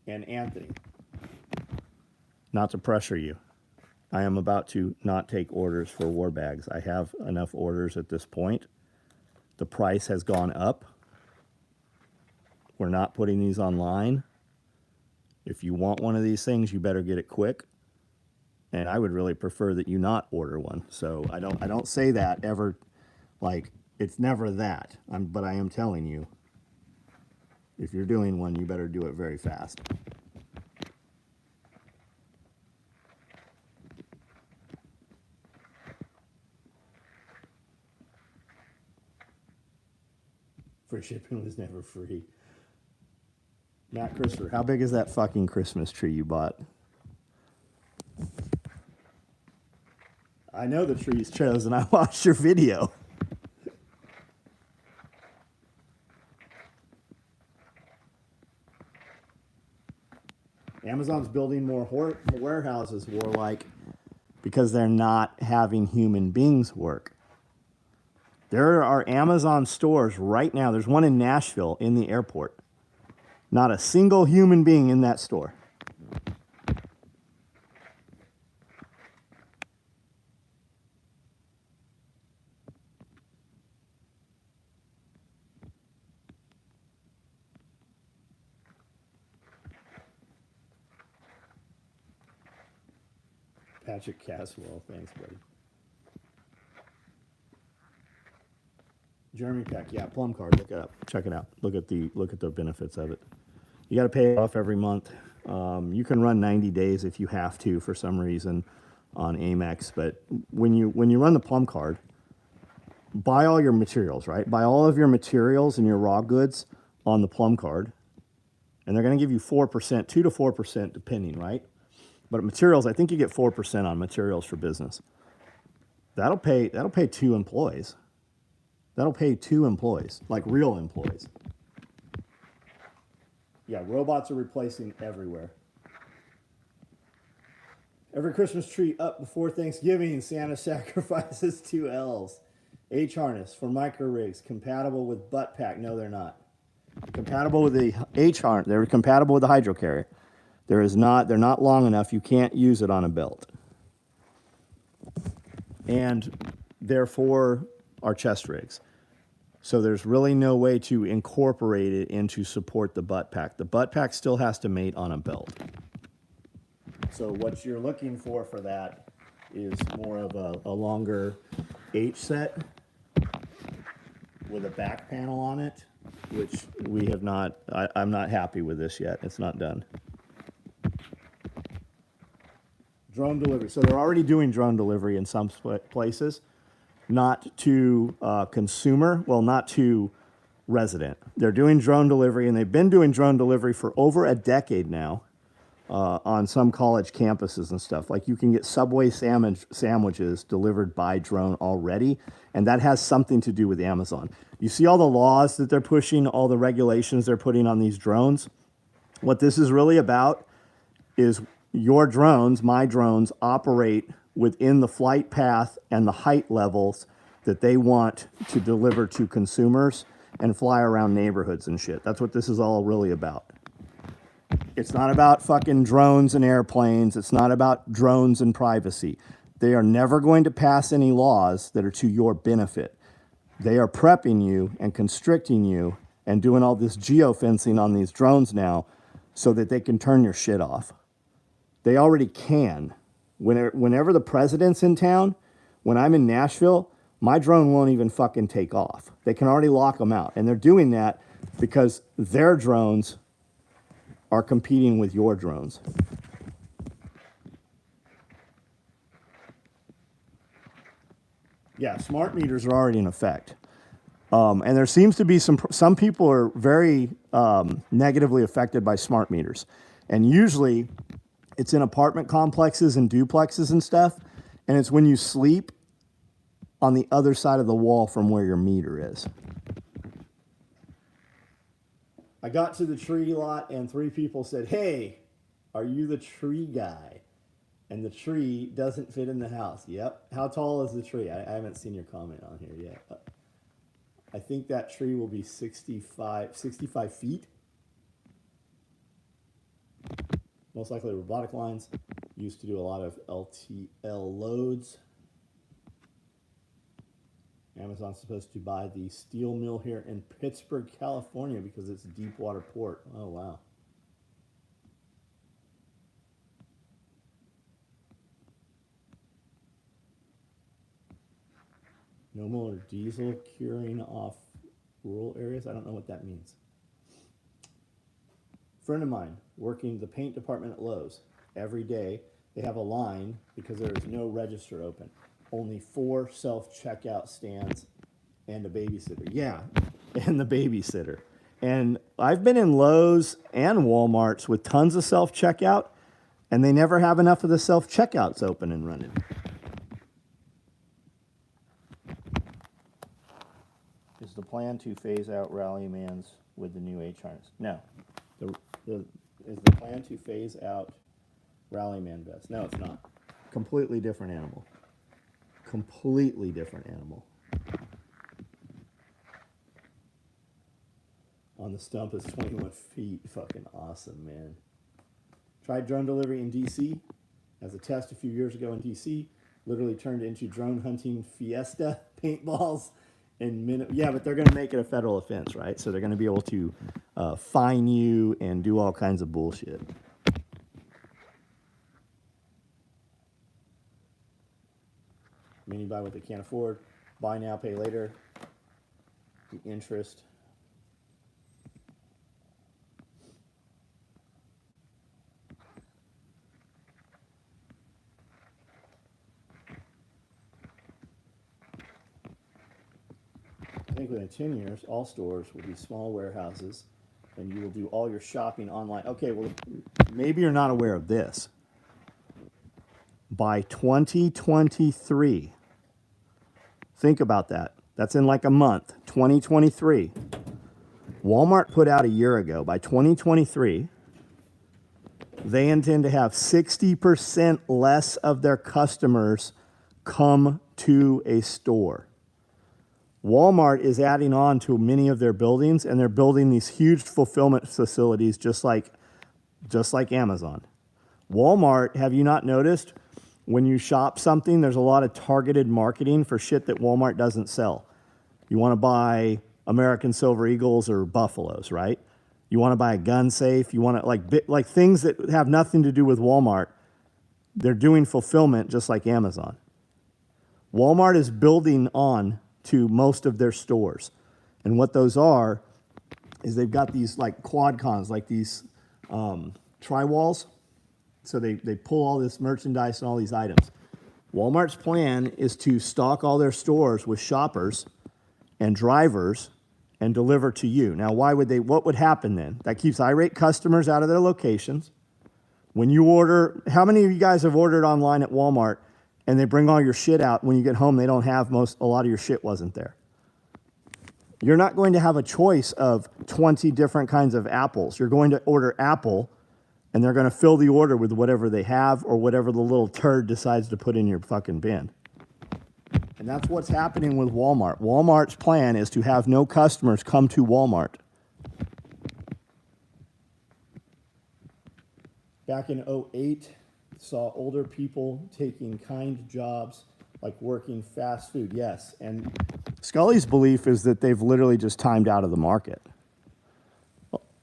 And Anthony, not to pressure you, I am about to not take orders for war bags. I have enough orders at this point. The price has gone up. We're not putting these online. If you want one of these things, you better get it quick. And I would really prefer that you not order one. So I don't say that ever, like it's never that. But I am telling you, if you're doing one, you better do it very fast. Free shipping was never free. Matt Christopher, how big is that fucking Christmas tree you bought? I know the tree's chosen. I watched your video. Amazon's building more warehouses, Warlike, because they're not having human beings work. There are Amazon stores right now. There's one in Nashville in the airport. Not a single human being in that store. Patrick Caswell, thanks, buddy. Jeremy Peck, yeah, Plum Card, look it up, check it out. Look at the benefits of it. You got to pay it off every month. You can run 90 days if you have to for some reason on Amex, but when you run the Plum Card, buy all your materials, right? Buy all of your materials and your raw goods on the Plum Card, and they're going to give you 4%, 2 to 4% depending, right? But materials, I think you get 4% on materials for business. That'll pay 2 employees. That'll pay 2 employees, like real employees. Yeah, robots are replacing everywhere. Every Christmas tree up before Thanksgiving, Santa sacrifices 2 elves. H-harness for micro rigs, compatible with butt pack. No, they're not. Compatible with the H-harness, they're compatible with the hydro carrier. They're not long enough, you can't use it on a belt. And therefore, our chest rigs. So there's really no way to incorporate it into support the butt pack. The butt pack still has to mate on a belt. So what you're looking for that is more of a longer H set with a back panel on it, which we have not, I'm not happy with this yet. It's not done. Drone delivery. So they're already doing drone delivery in some places. Not to consumer, well, not to resident. They're doing drone delivery, and they've been doing drone delivery for over a decade now on some college campuses and stuff. Like you can get Subway sandwiches delivered by drone already, and that has something to do with Amazon. You see all the laws that they're pushing, all the regulations they're putting on these drones? What this is really about is your drones, my drones, operate within the flight path and the height levels that they want to deliver to consumers and fly around neighborhoods and shit. That's what this is all really about. It's not about fucking drones and airplanes. It's not about drones and privacy. They are never going to pass any laws that are to your benefit. They are prepping you and constricting you and doing all this geofencing on these drones now so that they can turn your shit off. They already can. Whenever the president's in town, when I'm in Nashville, my drone won't even fucking take off. They can already lock them out. And they're doing that because their drones are competing with your drones. Yeah, smart meters are already in effect. And there seems to be some people are very negatively affected by smart meters. And usually it's in apartment complexes and duplexes and stuff. And it's when you sleep on the other side of the wall from where your meter is. I got to the tree lot and 3 people said, "Hey, are you the tree guy?" And the tree doesn't fit in the house. Yep. How tall is the tree? I haven't seen your comment on here yet. I think that tree will be 65 feet. Most likely robotic lines. Used to do a lot of LTL loads. Amazon's supposed to buy the steel mill here in Pittsburgh, California because it's a deep water port. Oh, wow. No more diesel curing off rural areas. I don't know what that means. Friend of mine working the paint department at Lowe's. Every day they have a line because there is no register open. Only 4 self-checkout stands and a babysitter. Yeah, and the babysitter. And I've been in Lowe's and Walmart's with tons of self-checkout, and they never have enough of the self-checkouts open and running. Is the plan to phase out Rallymans with the new H harness? No. Is the plan to phase out Rallyman vests? No, it's not. Completely different animal. Completely different animal. On the stump is 21 feet. Fucking awesome, man. Tried drone delivery in DC as a test a few years ago in DC. Literally turned into drone hunting fiesta paintballs in minute. Yeah, but they're going to make it a federal offense, right? So they're going to be able to fine you and do all kinds of bullshit. Many buy what they can't afford. Buy now, pay later. The interest. I think within 10 years, all stores will be small warehouses and you will do all your shopping online. Okay, well, maybe you're not aware of this. By 2023, think about that. That's in like a month, 2023. Walmart put out a year ago, by 2023, they intend to have 60% less of their customers come to a store. Walmart is adding on to many of their buildings, and they're building these huge fulfillment facilities just like Amazon. Walmart, have you not noticed, when you shop something, there's a lot of targeted marketing for shit that Walmart doesn't sell. You want to buy American Silver Eagles or Buffaloes, right? You want to buy a gun safe. You want to like things that have nothing to do with Walmart. They're doing fulfillment just like Amazon. Walmart is building on to most of their stores. And what those are is they've got these like quad cons, like these tri-walls. So they pull all this merchandise and all these items. Walmart's plan is to stock all their stores with shoppers and drivers and deliver to you. Now, what would happen then? That keeps irate customers out of their locations. When you order, how many of you guys have ordered online at Walmart and they bring all your shit out, when you get home, they don't have a lot of your shit wasn't there? You're not going to have a choice of 20 different kinds of apples. You're going to order apple, and they're going to fill the order with whatever they have or whatever the little turd decides to put in your fucking bin. And that's what's happening with Walmart. Walmart's plan is to have no customers come to Walmart. Back in 2008, saw older people taking kind jobs like working fast food. Yes, and Scully's belief is that they've literally just timed out of the market.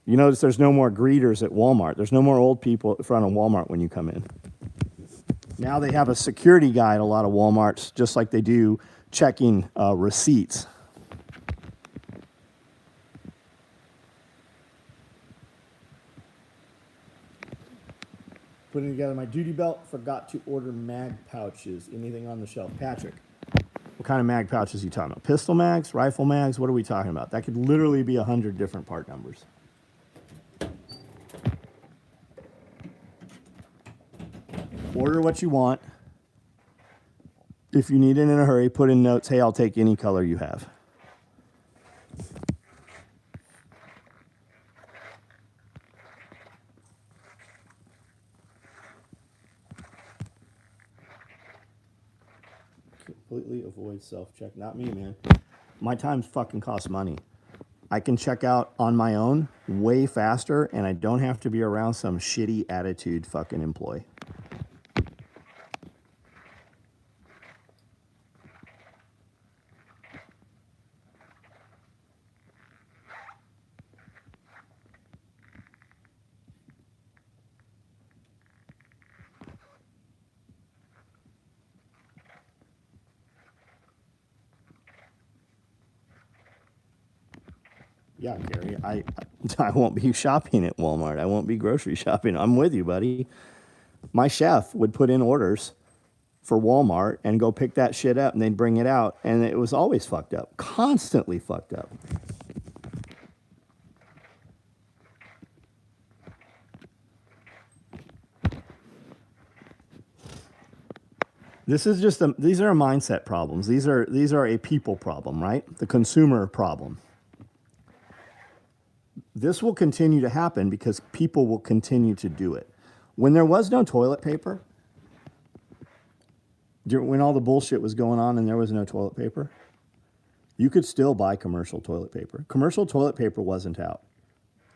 You notice there's no more greeters at Walmart. There's no more old people in front of Walmart when you come in. Now they have a security guy at a lot of Walmarts, just like they do checking receipts. Putting together my duty belt, forgot to order mag pouches. Anything on the shelf? Patrick, what kind of mag pouches are you talking about? Pistol mags, rifle mags? What are we talking about? That could literally be 100 different part numbers. Order what you want. If you need it in a hurry, put in notes, hey, I'll take any color you have. Completely avoid self-check. Not me, man. My times fucking cost money. I can check out on my own way faster, and I don't have to be around some shitty attitude fucking employee. Yeah, Gary, I won't be shopping at Walmart. I won't be grocery shopping. I'm with you, buddy. My chef would put in orders for Walmart and go pick that shit up, and they'd bring it out, and it was always fucked up, constantly fucked up. This is just these are mindset problems. These are a people problem, right? The consumer problem. This will continue to happen because people will continue to do it. When there was no toilet paper, when all the bullshit was going on and there was no toilet paper, you could still buy commercial toilet paper. Commercial toilet paper wasn't out.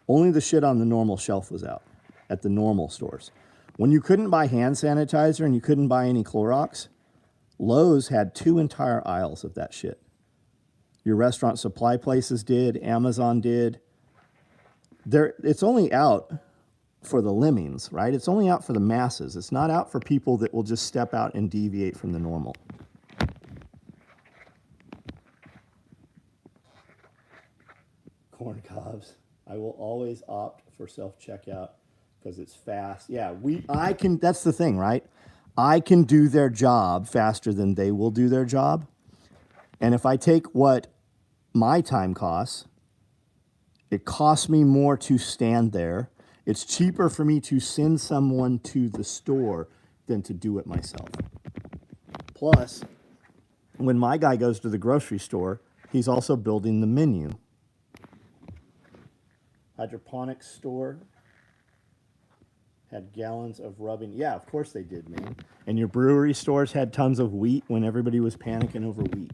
Only the shit on the normal shelf was out at the normal stores. When you couldn't buy hand sanitizer and you couldn't buy any Clorox, Lowe's had 2 entire aisles of that shit. Your restaurant supply places did, Amazon did. It's only out for the lemmings, right? It's only out for the masses. It's not out for people that will just step out and deviate from the normal. Corn cobs. I will always opt for self-checkout because it's fast. Yeah, that's the thing, right? I can do their job faster than they will do their job. And if I take what my time costs, it costs me more to stand there. It's cheaper for me to send someone to the store than to do it myself. Plus, when my guy goes to the grocery store, he's also building the menu. Hydroponics store had gallons of rubbing. Yeah, of course they did, man. And your brewery stores had tons of wheat when everybody was panicking over wheat.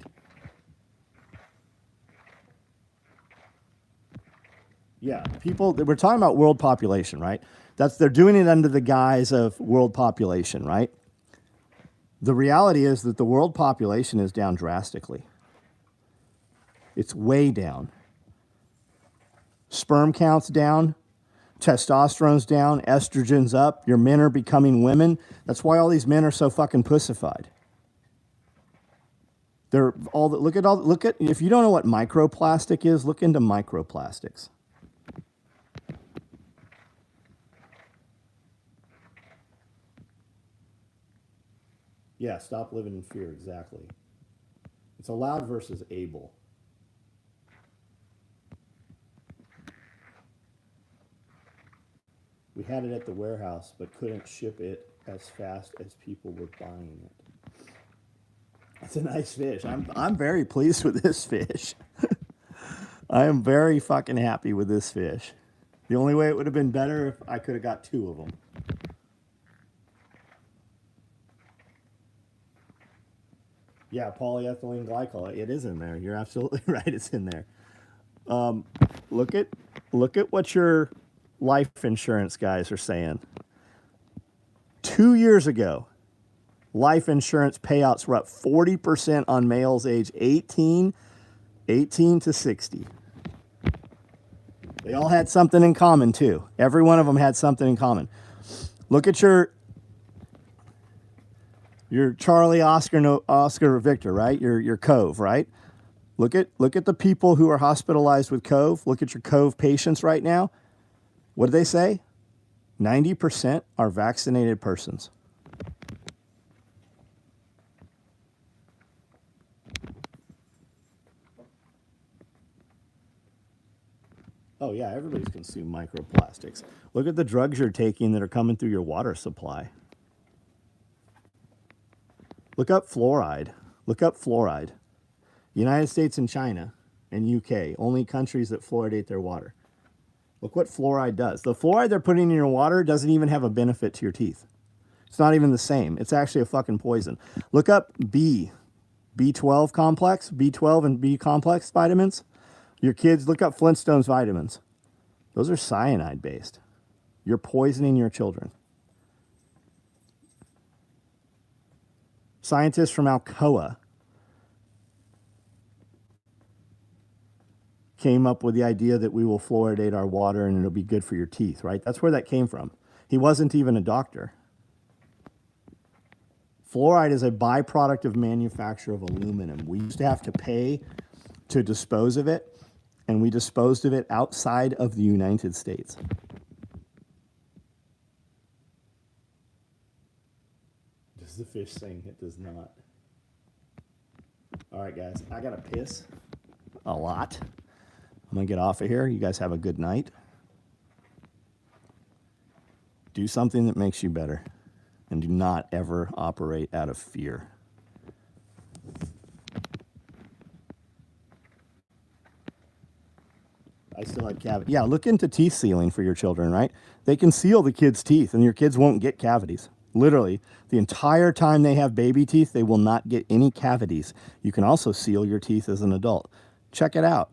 Yeah, we're talking about world population, right? They're doing it under the guise of world population, right? The reality is that the world population is down drastically. It's way down. Sperm count's down, testosterone's down, estrogen's up, your men are becoming women. That's why all these men are so fucking pussified. Look at if you don't know what microplastic is, look into microplastics. Yeah, stop living in fear, exactly. It's allowed versus able. We had it at the warehouse, but couldn't ship it as fast as people were buying it. That's a nice fish. I'm very pleased with this fish. I am very fucking happy with this fish. The only way it would have been better if I could have got 2 of them. Yeah, polyethylene glycol. It is in there. You're absolutely right. It's in there. Look at what your life insurance guys are saying. 2 years ago, life insurance payouts were up 40% on males age 18 to 60. They all had something in common, too. Every one of them had something in common. Look at your You're Charlie Oscar Oscar Victor, right? You're Cove, right? Look at the people who are hospitalized with Cove. Look at your Cove patients right now. What do they say? 90% are vaccinated persons. Oh yeah, everybody's consumed microplastics. Look at the drugs you're taking that are coming through your water supply. Look up fluoride. Look up fluoride. United States and China and UK, only countries that fluoridate their water. Look what fluoride does. The fluoride they're putting in your water doesn't even have a benefit to your teeth. It's not even the same. It's actually a fucking poison. Look up B12 complex, B12 and B complex vitamins. Your kids, look up Flintstones vitamins. Those are cyanide based. You're poisoning your children. Scientists from Alcoa came up with the idea that we will fluoridate our water and it'll be good for your teeth, right? That's where that came from. He wasn't even a doctor. Fluoride is a byproduct of manufacture of aluminum. We used to have to pay to dispose of it, and we disposed of it outside of the United States. Does the fish sing? It does not. All right, guys, I gotta piss a lot. I'm gonna get off of here. You guys have a good night. Do something that makes you better, and do not ever operate out of fear. I still had cavity. Yeah, look into teeth sealing for your children, right? They can seal the kids' teeth, and your kids won't get cavities. Literally, the entire time they have baby teeth, they will not get any cavities. You can also seal your teeth as an adult. Check it out.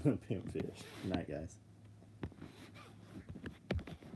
Pimp fish. Good night, guys.